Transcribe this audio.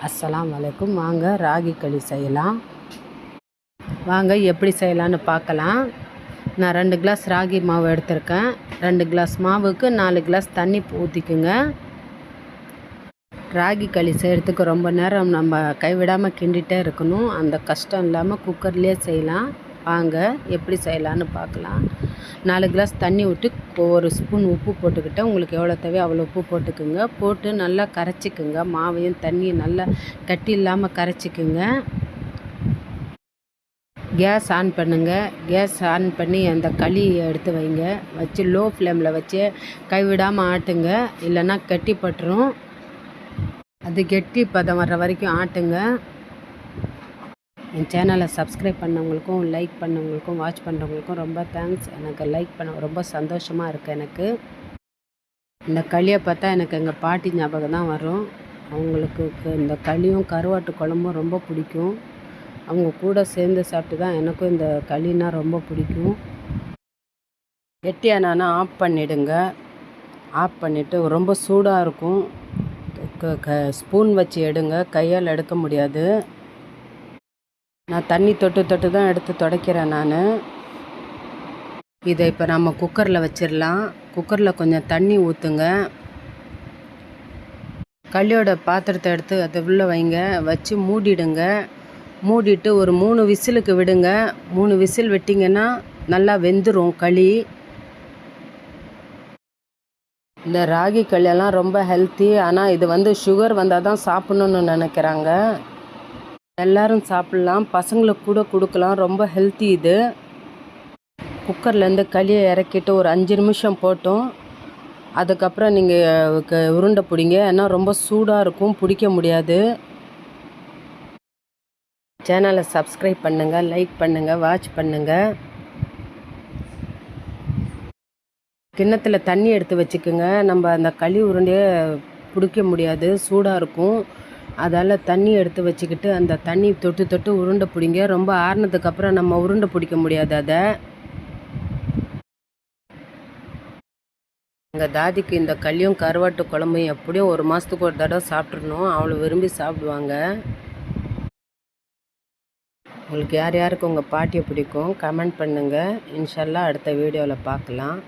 அஸ்ஸலாமு அலைக்கும். வாங்க ராகி களி செய்யலாம். வாங்க எப்படி செய்யலான்னு பார்க்கலாம். நான் 2 கிளாஸ் ராகி மாவு எடுத்திருக்கேன். 2 கிளாஸ் மாவுக்கு 4 கிளாஸ் தண்ணி ஊற்றிக்குங்க. ராகி களி செய்கிறதுக்கு ரொம்ப நேரம் நம்ம கைவிடாமல் கிண்டிகிட்டே இருக்கணும். அந்த கஷ்டம் இல்லாமல் குக்கர்லேயே செய்யலாம். வாங்க எப்படி செய்யலான்னு பார்க்கலாம். 4 கிளாஸ் தண்ணி விட்டு 1 ஸ்பூன் உப்பு போட்டுக்கிட்டேன். உங்களுக்கு எவ்வளோ தேவையோ அவ்வளோ உப்பு போட்டுக்குங்க. போட்டு நல்லா கரைச்சிக்குங்க. மாவையும் தண்ணியும் நல்லா கட்டி இல்லாமல் கரைச்சிக்குங்க. கேஸ் ஆன் பண்ணுங்கள். கேஸ் ஆன் பண்ணி அந்த களியை எடுத்து வைங்க. வச்சு லோ ஃப்ளேமில் வச்சு கைவிடாமல் ஆட்டுங்க. இல்லைன்னா கட்டி பட்டுரும். அது கெட்டி பதம் வர்ற வரைக்கும் ஆட்டுங்க. என் சேனலை சப்ஸ்கிரைப் பண்ணவங்களுக்கும் லைக் பண்ணவங்களுக்கும் வாட்ச் பண்ணுறவங்களுக்கும் ரொம்ப தேங்க்ஸ். எனக்கு லைக் பண்ண ரொம்ப சந்தோஷமாக இருக்குது. எனக்கு இந்த களியை பார்த்தா எனக்கு எங்கள் பாட்டி ஞாபகம் தான் வரும். அவங்களுக்கு இந்த களியும் கருவாட்டு குழம்பும் ரொம்ப பிடிக்கும். அவங்க கூட சேர்ந்து சாப்பிட்டு தான் எனக்கும் இந்த களின்னா ரொம்ப பிடிக்கும். கெட்டியானா ஆஃப் பண்ணிவிடுங்க. ஆஃப் பண்ணிவிட்டு ரொம்ப சூடாக இருக்கும். ஸ்பூன் வச்சு எடுங்க. கையால் எடுக்க முடியாது. நான் தண்ணி தொட்டு தான் எடுத்து துடைக்கிறேன் நான். இதை இப்போ நம்ம குக்கரில் வச்சிடலாம். குக்கரில் கொஞ்சம் தண்ணி ஊற்றுங்க. களியோட பாத்திரத்தை எடுத்து அதை உள்ளே வைங்க. வச்சு மூடிடுங்க. மூடிட்டு ஒரு 3 விசிலுக்கு விடுங்க. 3 விசில் விட்டிங்கன்னா நல்லா வெந்துடும் களி. இந்த ராகி களியெல்லாம் ரொம்ப ஹெல்த்தி. ஆனால் இது சுகர் வந்தால் தான் சாப்பிட்ணுன்னு நினைக்கிறாங்க. எல்லோரும் சாப்பிட்லாம். பசங்களுக்கு கூட கொடுக்கலாம். ரொம்ப ஹெல்த்தி இது. குக்கர்லேருந்து களியை இறக்கிட்டு ஒரு 5 நிமிஷம் போட்டோம். அதுக்கப்புறம் நீங்கள் உருண்டை பிடிங்க. ஏன்னா ரொம்ப சூடாக இருக்கும், பிடிக்க முடியாது. சேனலை சப்ஸ்கிரைப் பண்ணுங்கள், லைக் பண்ணுங்கள், வாட்ச் பண்ணுங்கள். கிண்ணத்தில் தண்ணி எடுத்து வச்சுக்கோங்க. நம்ம அந்த களி உருண்டையை பிடிக்க முடியாது, சூடாக இருக்கும். அதால் தண்ணி எடுத்து வச்சுக்கிட்டு அந்த தண்ணி தொட்டு உருண்டை பிடிங்க. ரொம்ப ஆறுனதுக்கப்புறம் நம்ம உருண்டை பிடிக்க முடியாது. அதை எங்கள் தாதிக்கு இந்த களியும் கருவாட்டு குழம்பும் எப்படியும் 1 மாதத்துக்கு ஒரு தடவை சாப்பிட்றணும். அவ்வளோ விரும்பி சாப்பிடுவாங்க. உங்களுக்கு யார் யாருக்கு உங்கள் பாட்டியை பிடிக்கும் கமெண்ட் பண்ணுங்கள். இன்ஷா அல்லாஹ் அடுத்த வீடியோவில் பார்க்கலாம்.